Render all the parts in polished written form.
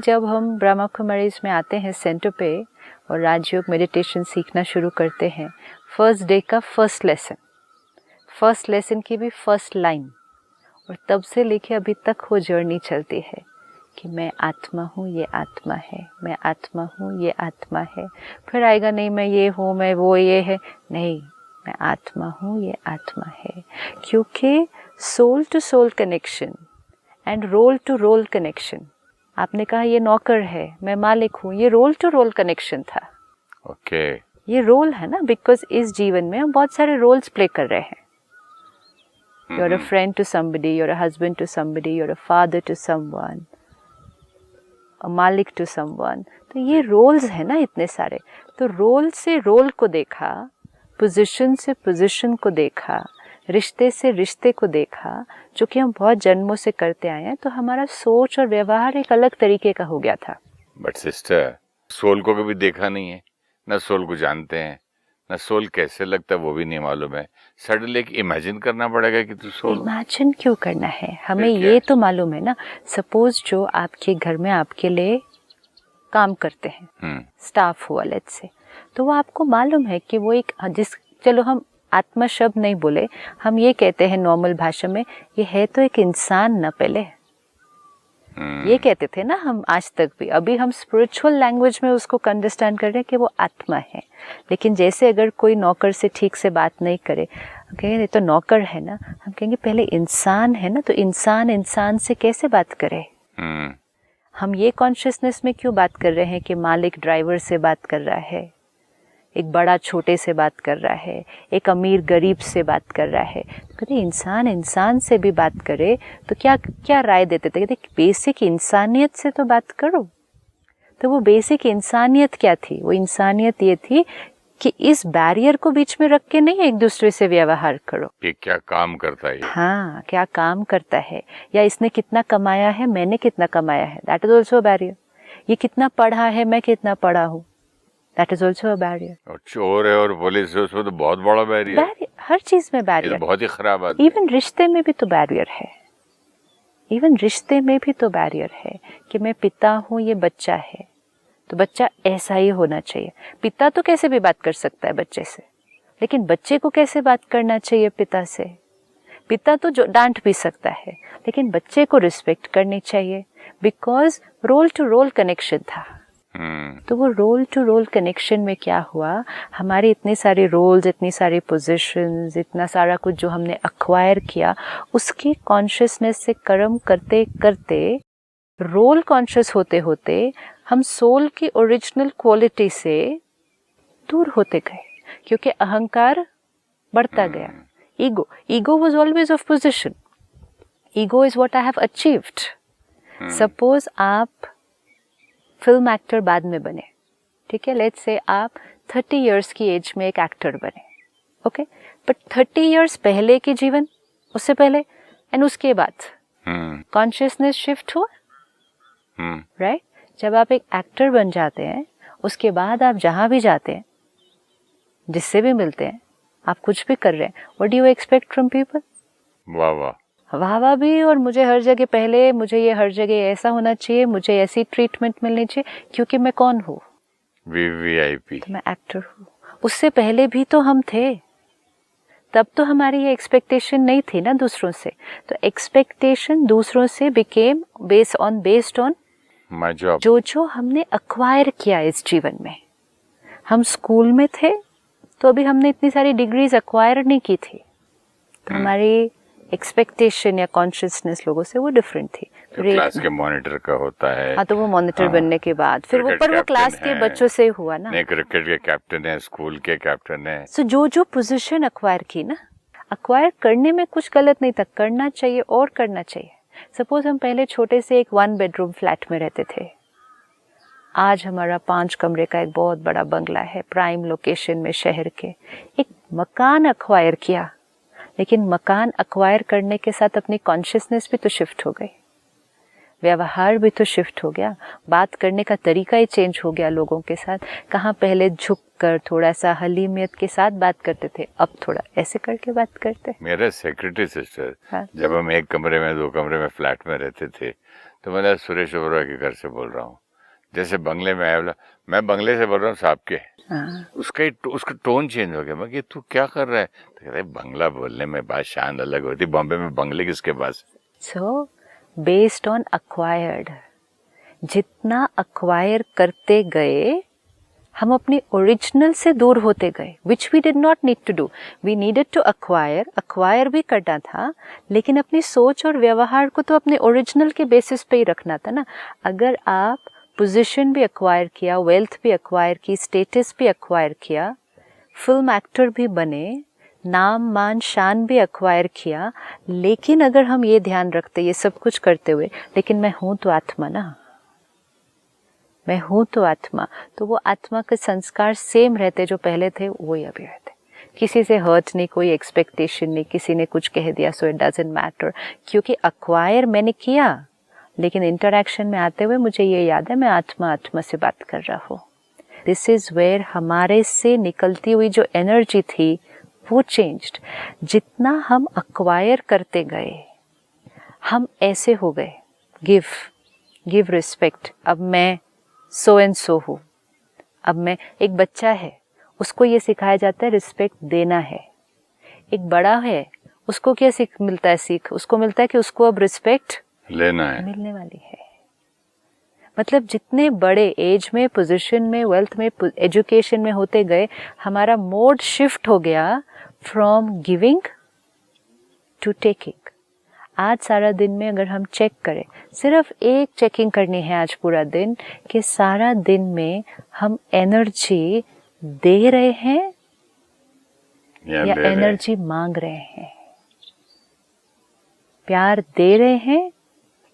जब हम ब्रह्मा कुमारीज में आते हैं सेंटर पे और राजयोग मेडिटेशन सीखना शुरू करते हैं, फर्स्ट डे का फर्स्ट लेसन की भी फर्स्ट लाइन, और तब से लेके अभी तक वो जर्नी चलती है कि मैं आत्मा हूँ, ये आत्मा है, मैं आत्मा हूँ, ये आत्मा है। फिर आएगा नहीं मैं ये हूँ, मैं वो ये है, नहीं, मैं आत्मा हूँ, ये आत्मा है। क्योंकि soul to soul connection and role to role connection, आपने कहा ये नौकर है, मैं मालिक हूँ, ये रोल टू रोल कनेक्शन था। ओके ये रोल है ना, बिकॉज इस जीवन में हम बहुत सारे रोल्स प्ले कर रहे हैं। You are a friend to somebody, you are a husband to somebody, you are a father to someone, a मालिक टू समवन। तो ये रोल्स है ना इतने सारे। तो रोल से रोल को देखा, पोजीशन से पोजीशन को देखा, रिश्ते से रिश्ते को देखा, जो कि हम बहुत जन्मों से करते आए हैं। तो हमारा सोच और व्यवहार एक अलग तरीके का हो गया था। बट सिस्टर, सोल को कभी देखा नहीं है, ना सोल को जानते हैं, ना सोल कैसे लगता है वो भी नहीं मालूम है। सडनली एक इमेजिन करना पड़ेगा कि तू सोल। इमेजिन क्यों करना है, हमें ये तो मालूम है ना। सपोज जो आपके घर में आपके लिए काम करते हैं, स्टाफ हुआ लेट्स से, तो वो आपको मालूम है कि वो एक चलो हम आत्मा शब्द नहीं बोले, हम ये कहते हैं नॉर्मल भाषा में, ये है तो एक इंसान ना। पहले ये कहते थे ना हम, आज तक भी। अभी हम स्पिरिचुअल लैंग्वेज में उसको अंडरस्टैंड कर रहे हैं कि वो आत्मा है। लेकिन जैसे अगर कोई नौकर से ठीक से बात नहीं करे, कहेंगे ये तो नौकर है ना, हम कहेंगे पहले इंसान है ना, तो इंसान इंसान से कैसे बात करे। हम ये कॉन्शियसनेस में क्यों बात कर रहे हैं कि मालिक ड्राइवर से बात कर रहा है, एक बड़ा छोटे से बात कर रहा है, एक अमीर गरीब से बात कर रहा है। तो कहते इंसान इंसान से भी बात करे तो क्या क्या राय देते थे, कहते बेसिक इंसानियत से तो बात करो। तो वो बेसिक इंसानियत क्या थी? वो इंसानियत ये थी कि इस बैरियर को बीच में रख के नहीं एक दूसरे से व्यवहार करो कि क्या काम करता है। हाँ, क्या काम करता है, या इसने कितना कमाया है, मैंने कितना कमाया है, that is also a barrier. ये कितना पढ़ा है, मैं कितना पढ़ा हूँ, that is also a barrier. और चोर है और पुलिस है, उसमें तो बहुत बड़ा बैरियर। हर चीज में बैरियर, ये तो बहुत ही खराब बात है। इवन रिश्ते में भी तो बैरियर है, इवन रिश्ते में भी तो बैरियर है कि मैं पिता हूँ, ये बच्चा है, तो बच्चा ऐसा ही होना चाहिए। पिता तो कैसे भी बात कर सकता है बच्चे से, लेकिन बच्चे को कैसे बात करना चाहिए पिता से? पिता तो जो डांट भी सकता है, लेकिन बच्चे को रिस्पेक्ट करनी चाहिए, because role to role connection था। तो वो रोल टू रोल कनेक्शन में क्या हुआ, हमारे इतने सारे रोल्स, इतनी सारी पोजीशंस, इतना सारा कुछ जो हमने अक्वायर किया, उसकी कॉन्शियसनेस से कर्म करते करते, रोल कॉन्शियस होते होते हम सोल की ओरिजिनल क्वालिटी से दूर होते गए, क्योंकि अहंकार बढ़ता गया। Ego was always of position, ego is what I have achieved. Suppose आप फिल्म एक्टर बाद में बने, ठीक है, लेट्स से आप 30 इयर्स की एज में एक एक्टर बने, ओके, बट 30 इयर्स पहले के जीवन, उससे पहले एंड उसके बाद कॉन्शियसनेस शिफ्ट हुआ, राइट? जब आप एक एक्टर बन जाते हैं, उसके बाद आप जहां भी जाते हैं, जिससे भी मिलते हैं, आप कुछ भी कर रहे हैं, what do you expect from people? वाह वाह, वाह वाह भी, और मुझे हर जगह पहले, मुझे ये हर जगह ऐसा होना चाहिए, मुझे ऐसी ट्रीटमेंट मिलनी चाहिए, क्योंकि मैं कौन हूँ? वीवीआईपी, तो मैं एक्टर हूँ। उससे पहले भी तो हम थे, तब तो हमारी ये एक्सपेक्टेशन नहीं थी ना दूसरों से। तो एक्सपेक्टेशन दूसरों से became based on my job, जो हमने अक्वायर किया इस जीवन में। हम स्कूल में थे तो अभी हमने इतनी सारी डिग्रीज अक्वायर नहीं की थी, तो हमारी एक्सपेक्टेशन या कॉन्शियसनेस लोगों से वो डिफरेंट थी। तो क्लास के मॉनिटर का होता है। हाँ, तो वो मॉनिटर बनने के बाद फिर वो क्लास के बच्चों से हुआ ना। नहीं, क्रिकेट के कैप्टन है, स्कूल के कैप्टन है। सो जो पोजीशन अक्वायर की ना, अक्वायर करने में कुछ गलत नहीं था, करना चाहिए और करना चाहिए। सपोज हम पहले छोटे से एक 1 बेडरूम फ्लैट में रहते थे, आज हमारा 5 कमरे का एक बहुत बड़ा बंगला है, प्राइम लोकेशन में शहर के। एक मकान अक्वायर किया, लेकिन मकान अक्वायर करने के साथ अपनी कॉन्शियसनेस भी तो शिफ्ट हो गई, व्यवहार भी तो शिफ्ट हो गया, बात करने का तरीका ही चेंज हो गया लोगों के साथ। कहाँ पहले झुक कर थोड़ा सा हलीमियत के साथ बात करते थे, अब थोड़ा ऐसे करके बात करते। मेरा सेक्रेटरी सिस्टर, जब हम एक कमरे में 2 कमरे में फ्लैट में रहते थे, तो मैंने सुरेश ओबरॉय के घर से बोल रहा हूँ, जैसे बंगले में आया बोला मैं बंगले से बोल रहा हूँ साहब के। उसका टोन चेंज हो गया। मैं कि तू क्या कर रहा है? तो कहते बंगला बोलने में बात शान अलग होती, बॉम्बे में बंगले किसके पास। सो बेस्ड ऑन अक्वायर्ड, जितना अक्वायर करते गए हम अपनी ओरिजिनल से दूर होते गए, which we did not need to do. We needed to acquire भी करना था, लेकिन अपनी सोच और व्यवहार को तो अपने ओरिजिनल के बेसिस पे ही रखना था ना। अगर आप पोजीशन भी अक्वायर किया, वेल्थ भी अक्वायर की, स्टेटस भी अक्वायर किया, फिल्म एक्टर भी बने, नाम मान शान भी अक्वायर किया, लेकिन अगर हम ये ध्यान रखते ये सब कुछ करते हुए, लेकिन मैं हूं तो आत्मा ना, मैं हूं तो आत्मा, तो वो आत्मा के संस्कार सेम रहते जो पहले थे वही अभी रहते। किसी से हर्ट नहीं, कोई एक्सपेक्टेशन नहीं, किसी ने कुछ कह दिया सो इट डजंट मैटर, क्योंकि अक्वायर मैंने किया, लेकिन इंटरैक्शन में आते हुए मुझे ये याद है मैं आत्मा से बात कर रहा हूँ। दिस इज वेयर हमारे से निकलती हुई जो एनर्जी थी वो चेंज्ड। जितना हम अक्वायर करते गए हम ऐसे हो गए, गिव रिस्पेक्ट। अब मैं सो एंड सो हूँ। अब मैं, एक बच्चा है उसको ये सिखाया जाता है रिस्पेक्ट देना है। एक बड़ा है उसको क्या सीख मिलता है? उसको मिलता है कि उसको अब रिस्पेक्ट लेना है, मिलने वाली है। मतलब जितने बड़े एज में, पोजीशन में, वेल्थ में, एजुकेशन में होते गए, हमारा मोड शिफ्ट हो गया फ्रॉम गिविंग टू टेकिंग। आज सारा दिन में अगर हम चेक करें, सिर्फ एक चेकिंग करनी है आज पूरा दिन, कि सारा दिन में हम एनर्जी दे रहे हैं या एनर्जी मांग रहे हैं, प्यार दे रहे हैं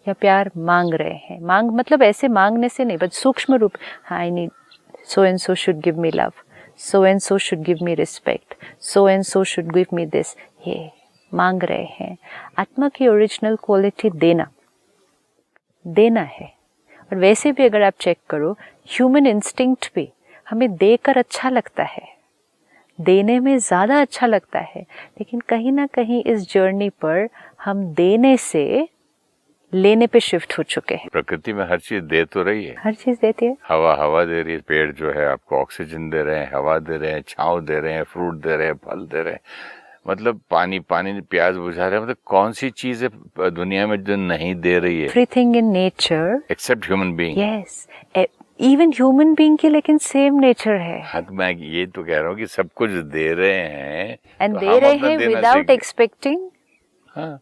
या प्यार मांग रहे हैं। मांग मतलब ऐसे मांगने से नहीं, बट सूक्ष्म रूप, I need so and so should give me love, so and so should give me respect, so and so should give me this, ये मांग रहे हैं। आत्मा की ओरिजिनल क्वालिटी देना है। और वैसे भी अगर आप चेक करो, ह्यूमन इंस्टिंक्ट भी हमें देकर अच्छा लगता है, देने में ज़्यादा अच्छा लगता है, लेकिन कहीं ना कहीं इस जर्नी पर हम देने से लेने पे शिफ्ट हो चुके हैं। प्रकृति में हर चीज दे तो रही है, हर चीज देती है। हवा दे रही है, पेड़ जो है आपको ऑक्सीजन दे रहे हैं, हवा दे रहे हैं, छांव दे रहे हैं, फ्रूट दे रहे हैं, फल दे रहे हैं, मतलब पानी प्यास बुझा रहे हैं। मतलब कौन सी चीज है दुनिया में जो नहीं दे रही है? Everything in nature except human being. Yes, even human being की लेकिन सेम नेचर है। हाँ, तो मैं ये तो कह रहा हूँ कि सब कुछ दे रहे हैं एंड तो दे रहे हैं विदाउट एक्सपेक्टिंग। हाँ,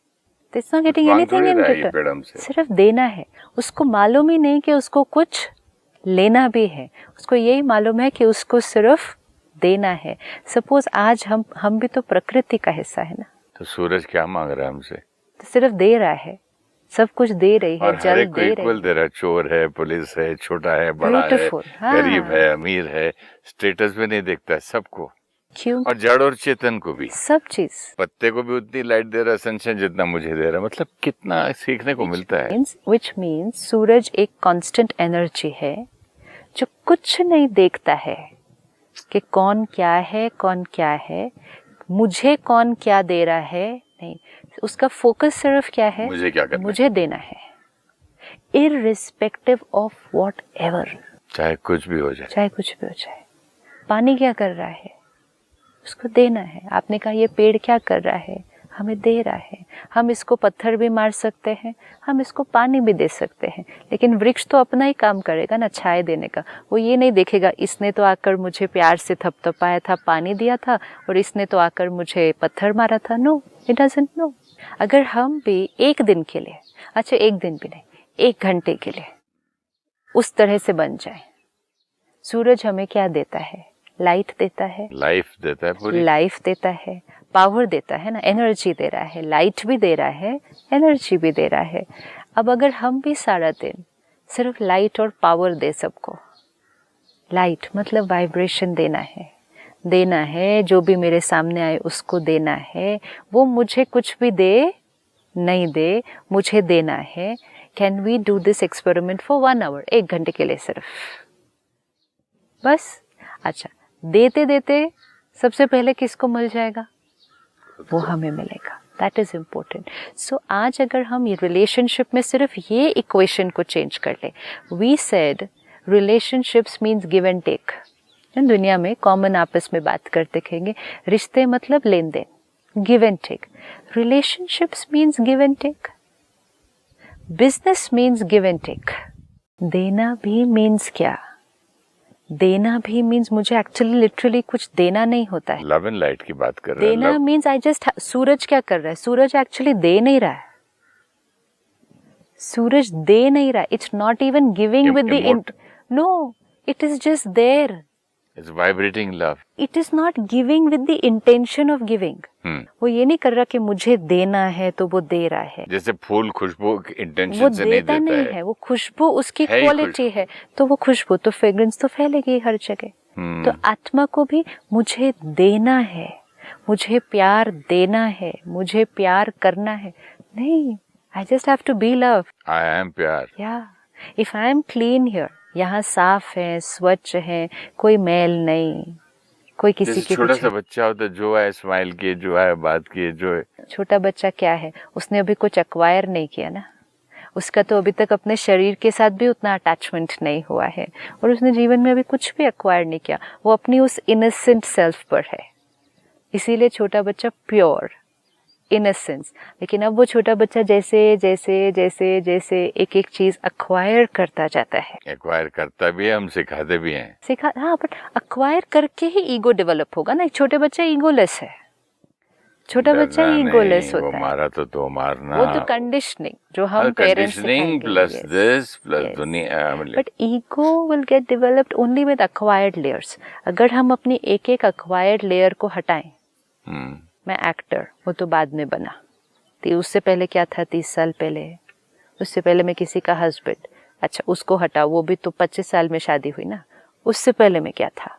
It's not getting anything in return. सिर्फ देना है। उसको मालूम ही नहीं कि उसको कुछ लेना भी है, उसको यही मालूम है कि उसको सिर्फ देना है। सपोज आज हम भी तो प्रकृति का हिस्सा है ना। तो सूरज क्या मांग रहा है हमसे? तो सिर्फ दे रहा है, सब कुछ दे रही है, जल दे रही दे रहा है। चोर है, पुलिस है, छोटा है, बड़ा है, गरीब है, अमीर है, स्टेटस भी नहीं देखता है सबको। क्यों? और जड़ और चेतन को भी, सब चीज। पत्ते को भी उतनी लाइट दे रहा है सनशाइन जितना मुझे दे रहा है। मतलब कितना सीखने को मिलता है। Which means सूरज एक कांस्टेंट एनर्जी है जो कुछ नहीं देखता है कि कौन क्या है, मुझे कौन क्या दे रहा है, नहीं। उसका फोकस सिर्फ क्या है? मुझे क्या करना, मुझे देना है, इररिस्पेक्टिव ऑफ वॉट एवर, चाहे कुछ भी हो जाए। पानी क्या कर रहा है? उसको देना है। आपने कहा ये पेड़ क्या कर रहा है? हमें दे रहा है। हम इसको पत्थर भी मार सकते हैं, हम इसको पानी भी दे सकते हैं, लेकिन वृक्ष तो अपना ही काम करेगा ना, छाया देने का। वो ये नहीं देखेगा इसने तो आकर मुझे प्यार से थपथपाया था, पानी दिया था, और इसने तो आकर मुझे पत्थर मारा था। No, it doesn't know. अगर हम भी एक दिन के लिए, अच्छा एक दिन भी नहीं, 1 घंटे के लिए उस तरह से बन जाए। सूरज हमें क्या देता है? लाइट देता है, लाइफ देता है, पूरी लाइफ देता है, पावर देता है ना, एनर्जी दे रहा है, लाइट भी दे रहा है, एनर्जी भी दे रहा है। अब अगर हम भी सारा दिन सिर्फ लाइट और पावर दे सबको, लाइट मतलब वाइब्रेशन देना है, जो भी मेरे सामने आए उसको देना है, वो मुझे कुछ भी दे नहीं दे, मुझे देना है। Can we do this experiment for 1 hour, 1 घंटे के लिए सिर्फ, बस। अच्छा, देते देते सबसे पहले किसको मिल जाएगा? वो हमें मिलेगा। That is important. सो आज अगर हम ये रिलेशनशिप में सिर्फ ये इक्वेशन को चेंज कर ले, we said relationships means give and take. दुनिया में कॉमन आपस में बात करते कहेंगे रिश्ते मतलब लेन देन, give and take. Relationships means give and take. Business means give and take. देना भी मीन्स क्या? देना भी मीन्स मुझे एक्चुअली लिटरली कुछ देना नहीं होता है. लव एंड लाइट की बात कर रहे हैं. देना मीन्स आई जस्ट, सूरज क्या कर रहा है? सूरज एक्चुअली दे नहीं रहा है. सूरज दे नहीं रहा. It's not even giving with the, no, it is just there. It's vibrating love. It is not giving with the intention of giving. वो ये नहीं कर रहा कि मुझे देना है तो वो दे रहा है. जैसे फूल खुशबू इंटेंशन से नहीं देता है. वो खुशबू उसकी क्वालिटी है, तो वो खुशबू तो फ्रेग्रेंस तो फैलेगी हर जगह. तो आत्मा को भी मुझे देना है, मुझे प्यार देना है, मुझे प्यार करना है. नहीं, I just have to be love. I am प्यार. Yeah. If I am clean here, यहाँ साफ है, स्वच्छ है, कोई मैल नहीं, कोई किसी के छोटा सा बच्चा होता है जो है स्माइल किए, जो है बात किए, जो है. छोटा बच्चा क्या है? उसने अभी कुछ एक्वायर नहीं किया ना. उसका तो अभी तक अपने शरीर के साथ भी उतना अटैचमेंट नहीं हुआ है, और उसने जीवन में अभी कुछ भी एक्वायर नहीं किया. वो अपनी उस इनोसेंट सेल्फ पर है. इसीलिए छोटा बच्चा प्योर इनोसेंस. लेकिन अब वो छोटा बच्चा जैसे जैसे जैसे जैसे एक एक चीज अक्वायर करता जाता है. एक्वायर करता भी है, हम सिखाते भी हैं. हाँ, बट अक्वायर करके ही ईगो डेवलप होगा ना. एक छोटे बच्चा ईगोलेस है. छोटा बच्चा ईगोलेस होता है. मारा तो मारना, वो तो कंडीशनिंग जो हम पेरेंट्स सिखाएंगे. प्लस दिस प्लस दुनिया. But ego will get developed only with acquired layers. अगर हम अपनी एक एक अक्वायर्ड लेयर को हटाएं. मैं एक्टर, वो तो बाद में बना. तो उससे पहले क्या था? 30 साल पहले. उससे पहले मैं किसी का हस्बैंड. अच्छा, उसको हटाओ, वो भी तो 25 साल में शादी हुई ना. उससे पहले मैं क्या था?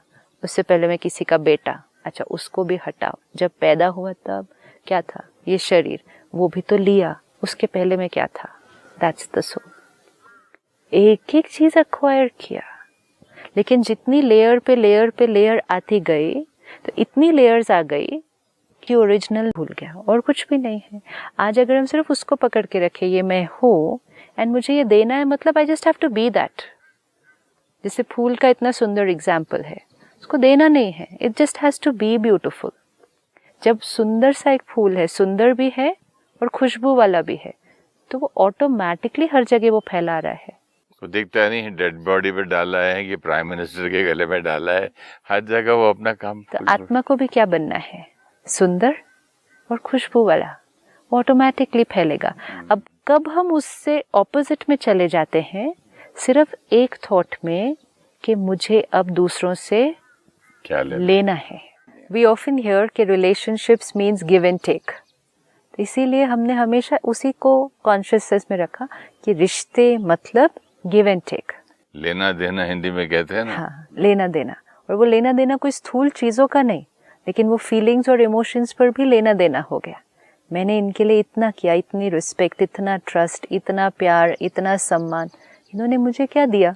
उससे पहले मैं किसी का बेटा. अच्छा, उसको भी हटाओ. जब पैदा हुआ तब क्या था? ये शरीर, वो भी तो लिया. उसके पहले मैं क्या था? That's the soul. एक एक चीज अक्वायर किया. लेकिन जितनी लेयर पे लेयर पे लेयर आती गई, तो इतनी लेयर्स आ गई कि ओरिजिनल भूल गया, और कुछ भी नहीं है. आज अगर हम सिर्फ उसको पकड़ के रखें, ये मैं हूँ एंड मुझे ये देना है, मतलब I just have to be that. जैसे फूल का इतना सुंदर एग्जाम्पल है, उसको देना नहीं है, it just has to be beautiful. जब सुंदर सा एक फूल है, सुंदर भी है और खुशबू वाला भी है, तो वो ऑटोमेटिकली हर जगह वो फैला रहा है. वो दिखता नहीं, डेड बॉडी पे डाला है कि प्राइम मिनिस्टर के गले में डाला है, हर जगह वो अपना काम. तो आत्मा को भी क्या बनना है? सुंदर और खुशबू वाला. ऑटोमेटिकली फैलेगा. अब कब हम उससे ऑपोजिट में चले जाते हैं, सिर्फ एक थॉट में कि मुझे अब दूसरों से क्या लेना है. वी ऑफन हियर कि relationships means give and take. तो इसीलिए हमने हमेशा उसी को कॉन्शियसनेस में रखा कि रिश्ते मतलब गिव एंड टेक. लेना देना हिंदी में कहते हैं ना. हाँ, लेना देना. और वो लेना देना कोई स्थूल चीजों का नहीं, लेकिन वो फीलिंग्स और इमोशंस पर भी लेना देना हो गया. मैंने इनके लिए इतना किया, इतनी रिस्पेक्ट, इतना ट्रस्ट, इतना प्यार, इतना सम्मान, इन्होंने मुझे क्या दिया?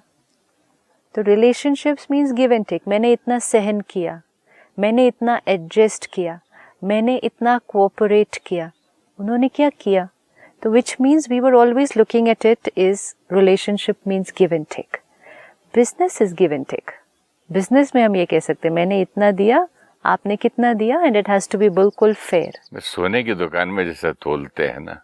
तो relationships means give and take. मैंने इतना सहन किया, मैंने इतना एडजस्ट किया, मैंने इतना कोऑपरेट किया, उन्होंने क्या किया? तो which means we were always looking at it is relationship means give and take. Business is give and take. Business में हम ये कह सकते हैं मैंने इतना दिया, आपने कितना दिया, and it has to be बिल्कुल फेयर. सोने की दुकान में जैसा तोलते हैं ना,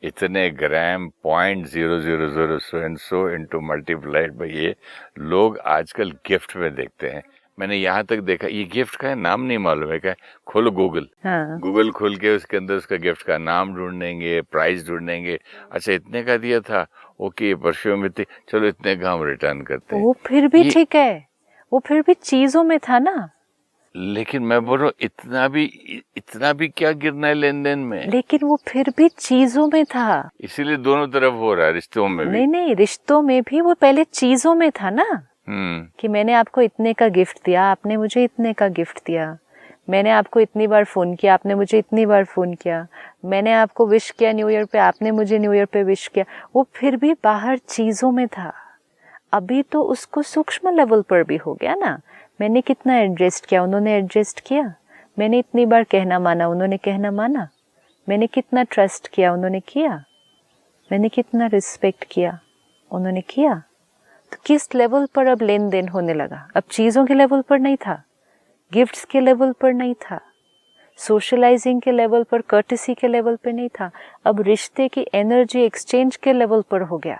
इतने gram 0.000 so and so into multiplied by ये लोग आजकल गिफ्ट में देखते हैं. मैंने यहाँ तक देखा, ये गिफ्ट का है, नाम नहीं मालूम है क्या. खोलो गूगल. हाँ. गूगल खोल के उसके अंदर उसका गिफ्ट का नाम ढूंढेंगे, प्राइस ढूंढेंगे. अच्छा, इतने का दिया था, ओके, परफ्यूम इतने, चलो इतने का हम रिटर्न करते हैं. वो फिर भी ठीक है, वो फिर भी चीजों में था ना. लेकिन मैं बोल रहा हूँ इतना भी क्या गिरना है लेन देन में. लेकिन वो फिर भी चीजों में था. इसीलिए दोनों तरफ हो रहा है, रिश्तों में भी. नहीं, रिश्तों में भी वो पहले चीजों में था ना. कि मैंने आपको इतने का गिफ्ट दिया, आपने मुझे इतने का गिफ्ट दिया. मैंने आपको इतनी बार फोन किया, आपने मुझे इतनी बार फोन किया. मैंने आपको विश किया न्यू ईयर पे, आपने मुझे न्यू ईयर पे विश किया. वो फिर भी बाहर चीजों में था. अभी तो उसको सूक्ष्म लेवल पर भी हो गया ना. मैंने कितना एडजस्ट किया, उन्होंने एडजस्ट किया. मैंने इतनी बार कहना माना, उन्होंने कहना माना. मैंने कितना ट्रस्ट किया, उन्होंने किया। मैंने कितना रिस्पेक्ट किया, उन्होंने किया। तो किस लेवल पर अब लेन देन होने लगा? अब चीज़ों के लेवल पर नहीं था, गिफ्ट्स के लेवल पर नहीं था, सोशलाइजिंग के लेवल पर, कर्टेसी के लेवल पर नहीं था। अब रिश्ते की एनर्जी एक्सचेंज के लेवल पर हो गया।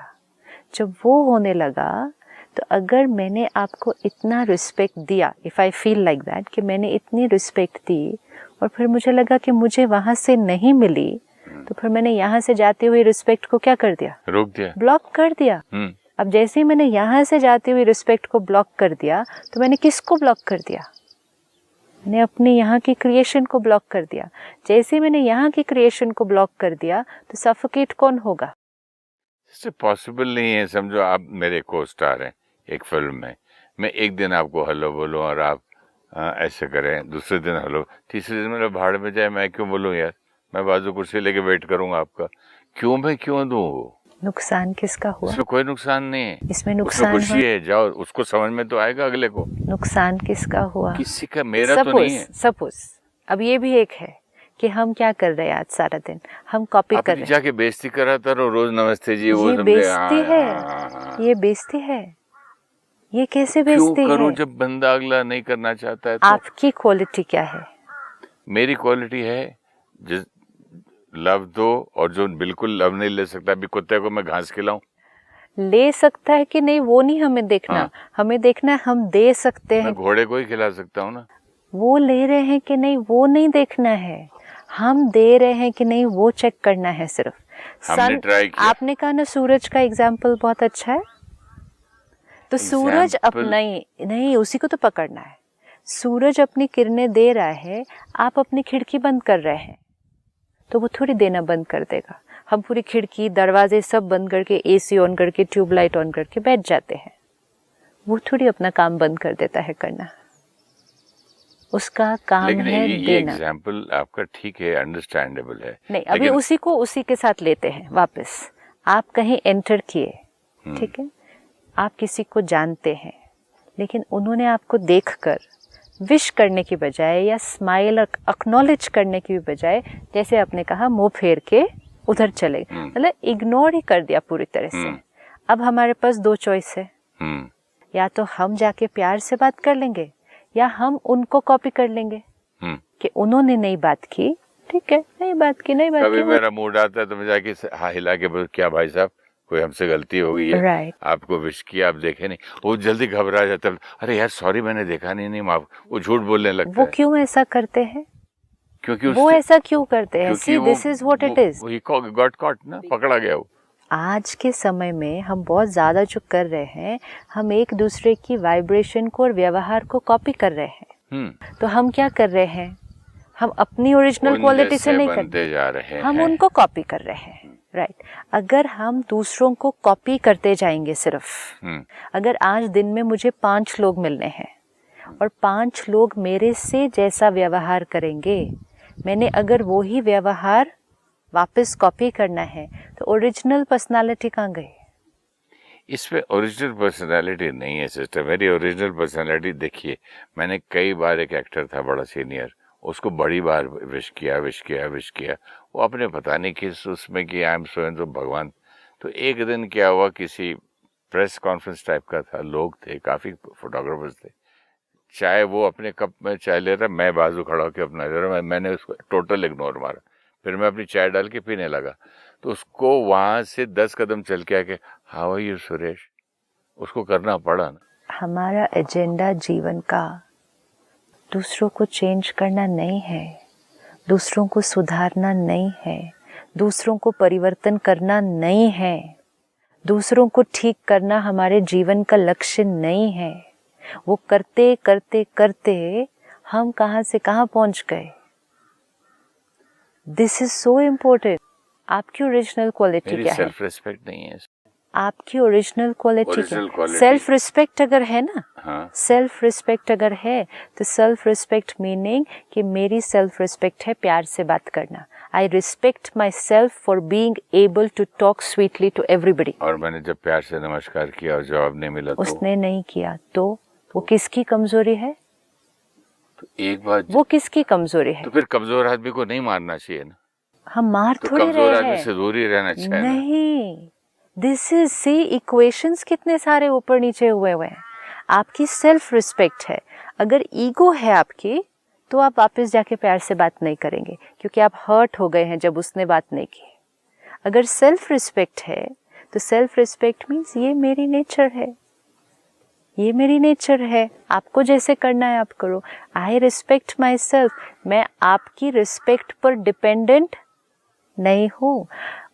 जब वो होने लगा तो अगर मैंने आपको इतना रिस्पेक्ट दिया, if I feel like that, कि मैंने इतनी रिस्पेक्ट दी और फिर मुझे लगा कि मुझे वहाँ से नहीं मिली, तो फिर मैंने यहाँ से जाते हुए रिस्पेक्ट को क्या कर दिया? रोक दिया, ब्लॉक कर दिया। अब जैसे ही मैंने यहाँ से जाते हुए रिस्पेक्ट को ब्लॉक कर दिया, तो मैंने किसको ब्लॉक कर दिया? मैंने अपने यहाँ की क्रिएशन को ब्लॉक कर दिया। जैसे ही मैंने यहाँ की क्रिएशन को ब्लॉक कर दिया, तो सफोकेट कौन होगा? इससे पॉसिबल नहीं है। समझो आप मेरे को स्टार हैं एक फिल्म में, मैं एक दिन आपको हेलो बोलूं और आप ऐसे करें, दूसरे दिन हेलो, तीसरे दिन मेरा भाड़ में जाए, मैं क्यों बोलूं यार? मैं बाजू कुर्सी लेके वेट करूंगा आपका, क्यों मैं क्यों दूं? वो नुकसान किसका हुआ? इसमें कोई नुकसान नहीं है, इसमें नुकसान खुशी है। जाओ, उसको समझ में तो आएगा अगले को। नुकसान किसका हुआ? किसी का, मेरा तो नहीं है। सपोज अब ये भी एक है कि हम क्या कर रहे हैं आज सारा दिन? हम कॉपी कर रहे हैं। जाके बेइज्जती कराता रहो रोज, नमस्ते जी, वो ये बेइज्जती है, ये बेइज्जती है। ये कैसे बेइज्जती है? करूं जब बंदा अगला नहीं करना चाहता है तो? आपकी क्वालिटी क्या है? मेरी क्वालिटी है जिस लव दो, और जो बिल्कुल लव नहीं ले सकता, अभी कुत्ते को मैं घास खिलाऊं? ले सकता है कि नहीं वो नहीं हमें देखना। हाँ। हमें देखना है हम दे सकते हैं। मैं घोड़े को ही खिला सकता हूँ ना। वो ले रहे हैं कि नहीं वो नहीं देखना है, हम दे रहे हैं कि नहीं वो चेक करना है सिर्फ। हमने ट्राई किया। आपने कहा ना सूरज का एग्जाम्पल बहुत अच्छा है, तो सूरज अपना नहीं उसी को तो पकड़ना है। सूरज अपनी किरणें दे रहा है, आप अपनी खिड़की बंद कर रहे हैं, तो वो थोड़ी देना बंद कर देगा। हम पूरी खिड़की दरवाजे सब बंद करके, एसी ऑन करके, ट्यूबलाइट ऑन करके बैठ जाते हैं, वो थोड़ी अपना काम बंद कर देता है करना। उसका काम लेकिन है ये देना। एग्जाम्पल आपका ठीक है, अंडरस्टैंडेबल है। नहीं, अभी उसी को उसी के साथ लेते हैं वापस। आप कहीं एंटर किए, ठीक है, आप किसी को जानते हैं, लेकिन उन्होंने आपको देखकर विश करने की बजाय या स्माइल एक्नॉलेज करने की बजाय, जैसे आपने कहा, मुंह फेर के उधर चले, मतलब इग्नोर ही कर दिया पूरी तरह से। अब हमारे पास दो चॉइस है, या तो हम जाके प्यार से बात कर लेंगे, या हम उनको कॉपी कर लेंगे कि उन्होंने नहीं बात की, ठीक है, नहीं बात की। कभी मेरा मूड आता है तो मैं जाके हिला के बोल, क्या भाई साहब कोई हमसे गलती हो गई है, right. आपको विश किया, आप देखे नहीं। वो जल्दी घबरा जाता है, अरे यार सॉरी मैंने देखा नहीं, माफ। वो झूठ बोलने लगता है। वो क्यों ऐसा करते हैं? क्योंकि वो ऐसा क्यों करते हैं? See, this is what it is. वो got caught ना, पकड़ा गया वो। आज के समय में हम बहुत ज़्यादा जो कर रहे हैं, हम एक दूसरे की वाइब्रेशन को और व्यवहार को कॉपी कर रहे हैं। तो हम क्या कर रहे हैं? हम अपनी ओरिजिनल क्वालिटी से नहीं करते जा रहे हैं, हम उनको कॉपी कर रहे हैं। राइट। अगर हम दूसरों को कॉपी करते जाएंगे सिर्फ, अगर आज दिन में मुझे 5 लोग मिलने हैं और 5 लोग मेरे से जैसा व्यवहार करेंगे, मैंने अगर वो ही व्यवहार वापस कॉपी करना है, तो ओरिजिनल पर्सनालिटी कहाँ गई? इसमें ओरिजिनल पर्सनालिटी नहीं है सिस्टर। मेरी ओरिजिनल पर्सनालिटी देखिए, मैंने कई बार, एक एक्टर था बड़ा सीनियर, उसको बड़ी बार विश किया, वो अपने पता नहीं किस उसमें कि आई एम सो एंड सो भगवान। तो एक दिन क्या हुआ, किसी प्रेस कॉन्फ्रेंस टाइप का था, लोग थे, काफ़ी फोटोग्राफर्स थे, चाय वो अपने कप में चाय ले रहा, मैं बाजू खड़ा होकर अपना ले रहा, मैंने उसको टोटल इग्नोर मारा। फिर मैं अपनी चाय डाल के पीने लगा, तो उसको वहाँ से 10 कदम चल के आके, हाउ आर यू सुरेश, उसको करना पड़ा ना। हमारा एजेंडा जीवन का दूसरों को चेंज करना नहीं है, दूसरों को सुधारना नहीं है, दूसरों को परिवर्तन करना नहीं है, दूसरों को ठीक करना हमारे जीवन का लक्ष्य नहीं है। वो करते करते करते हम कहाँ से कहाँ पहुँच गए। This is so important. आपकी ओरिजिनल क्वालिटी क्या है? सेल्फ रिस्पेक्ट नहीं है। आपकी ओरिजिनल क्वालिटी क्या? सेल्फ रिस्पेक्ट अगर है ना, हाँ, सेल्फ रिस्पेक्ट अगर है, तो सेल्फ रिस्पेक्ट मीनिंग कि मेरी सेल्फ रिस्पेक्ट है प्यार से बात करना। I respect myself for being able to talk sweetly to everybody. और मैंने जब प्यार से नमस्कार किया और जवाब नहीं मिला, उसने नहीं किया, तो वो किसकी कमजोरी है? तो एक बात, वो किसकी कमजोरी है? तो फिर कमजोर आदमी को नहीं मारना चाहिए ना। हम मार तो थोड़ी कमजोर रहे आदमी हैं। से दूर ही रहना चाहिए ना। नहीं, दिस इज सी इक्वेशंस कितने सारे ऊपर नीचे हुए हुए हैं। आपकी सेल्फ रिस्पेक्ट है। अगर ईगो है आपकी तो आप वापस जाके प्यार से बात नहीं करेंगे क्योंकि आप हर्ट हो गए हैं जब उसने बात नहीं की। अगर सेल्फ रिस्पेक्ट है तो सेल्फ रिस्पेक्ट मीन्स ये मेरी नेचर है, ये मेरी नेचर है, आपको जैसे करना है आप करो। आई रिस्पेक्ट माई सेल्फ, मैं आपकी रिस्पेक्ट पर डिपेंडेंट नहीं हूँ।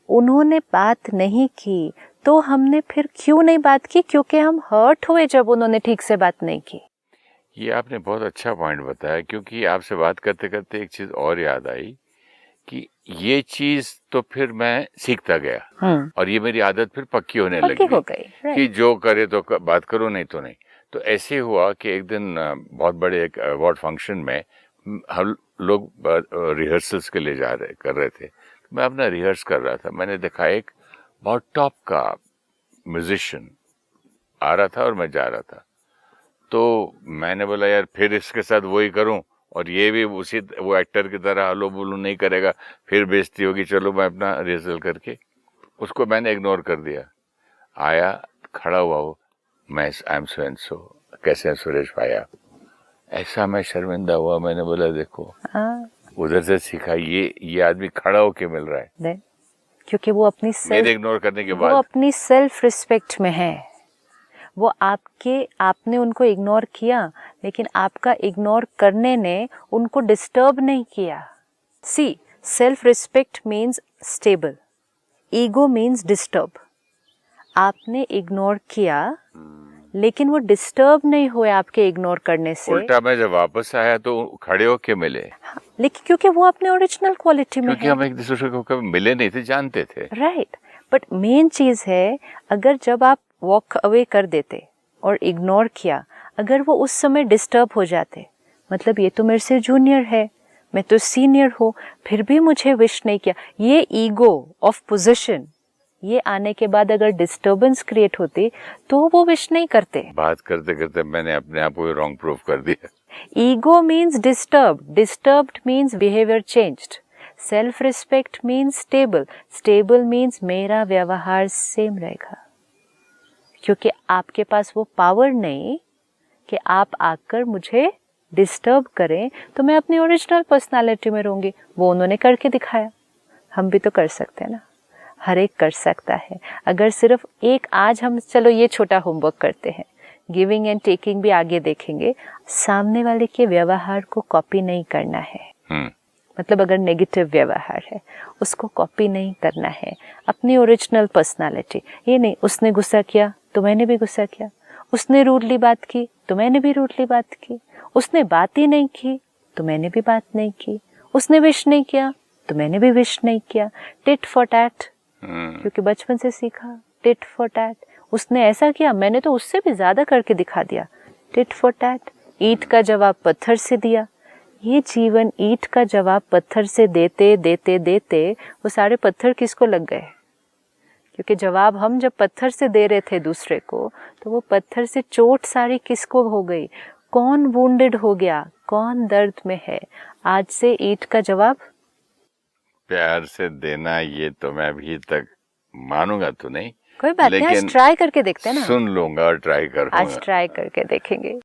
उन्होंने बात नहीं की तो हमने फिर क्यों नहीं बात की? क्योंकि हम हर्ट हुए जब उन्होंने ठीक से बात नहीं की। ये आपने बहुत अच्छा पॉइंट बताया, क्योंकि आपसे बात करते करते एक चीज और याद आई कि ये चीज तो फिर मैं सीखता गया और ये मेरी आदत फिर पक्की होने लगी हो गई कि जो करे तो बात करो, नहीं तो नहीं। तो ऐसे हुआ कि एक दिन बहुत बड़े एक अवार्ड फंक्शन में हम लोग रिहर्सल्स के लिए कर रहे थे। मैं अपना रिहर्स कर रहा था, मैंने देखा एक बहुत टॉप का म्यूजिशियन आ रहा था और मैं जा रहा था। तो मैंने बोला यार फिर इसके साथ वही करूं और ये भी उसी वो एक्टर की तरह हलो बोलू नहीं करेगा, फिर बेइज्जती होगी। चलो मैं अपना रिहर्सल करके उसको मैंने इग्नोर कर दिया। आया, खड़ा हुआ वो, मैं आई एम सो एंड सो, कैसे हैं सुरेश भाई आप? ऐसा मैं शर्मिंदा हुआ। मैंने बोला देखो उधर से सीखा, ये आदमी खड़ा होके मिल रहा है क्योंकि वो अपनी मेरे इग्नोर करने के बाद वो अपनी सेल्फ रिस्पेक्ट में है। वो आपने उनको इग्नोर किया लेकिन आपका इग्नोर करने ने उनको डिस्टर्ब नहीं किया। See, self respect means stable, ego means disturb. आपने इग्नोर किया लेकिन वो डिस्टर्ब नहीं हुए आपके इग्नोर करने से। उल्टा मैं जब वापस आया तो खड़े होके मिले। लेकिन क्योंकि वो अपने ओरिजिनल क्वालिटी में क्योंकि हम एक दूसरे को कभी मिले नहीं थे, जानते थे। राइट, बट मेन चीज है अगर जब आप वॉक अवे कर देते और इग्नोर किया, अगर वो उस समय डिस्टर्ब हो जाते, मतलब ये तो मेरे से जूनियर है, मैं तो सीनियर हूँ, फिर भी मुझे विश नहीं किया। ये ईगो ऑफ पोजीशन, ये आने के बाद अगर डिस्टर्बेंस क्रिएट होती तो वो विश नहीं करते। बात करते करते मैंने अपने आप को रॉन्ग प्रूफ कर दिया। Ego means disturbed means behaviour changed, self respect means stable means मेरा व्यवहार सेम रहेगा। क्योंकि आपके पास वो पावर नहीं कि आप आकर मुझे डिस्टर्ब करें, तो मैं अपनी ओरिजिनल पर्सनालिटी में रहूंगी। वो उन्होंने करके दिखाया, हम भी तो कर सकते हैं ना, हर एक कर सकता है। अगर सिर्फ एक, आज हम चलो ये छोटा होमवर्क करते हैं, गिविंग एंड टेकिंग भी आगे देखेंगे। सामने वाले के व्यवहार को कॉपी नहीं करना है। मतलब अगर नेगेटिव व्यवहार है उसको कॉपी नहीं करना है, अपनी ओरिजिनल पर्सनालिटी। ये नहीं उसने गुस्सा किया तो मैंने भी गुस्सा किया, उसने रूडली बात की तो मैंने भी रूडली बात की, उसने बात ही नहीं की तो मैंने भी बात नहीं की, उसने विश नहीं किया तो मैंने भी विश नहीं किया। टिट फॉर टैट, क्योंकि बचपन से सीखा टिट फॉर टैट। उसने ऐसा किया, मैंने तो उससे भी ज्यादा करके दिखा दिया, टिट फॉर टैट। ईंट का जवाब पत्थर से दिया। ये जीवन ईंट का जवाब पत्थर से देते देते देते वो सारे पत्थर किसको लग गए? क्योंकि जवाब हम जब पत्थर से दे रहे थे दूसरे को, तो वो पत्थर से चोट सारी किसको हो गई? कौन वुंडेड हो गया? कौन दर्द में है? आज से ईंट का जवाब प्यार से देना, ये तो मैं अभी तक मानूंगा तो नहीं, कोई बात नहीं, आज ट्राई करके देखते हैं ना। सुन लूंगा और ट्राई करूंगा। आज ट्राई करके देखेंगे।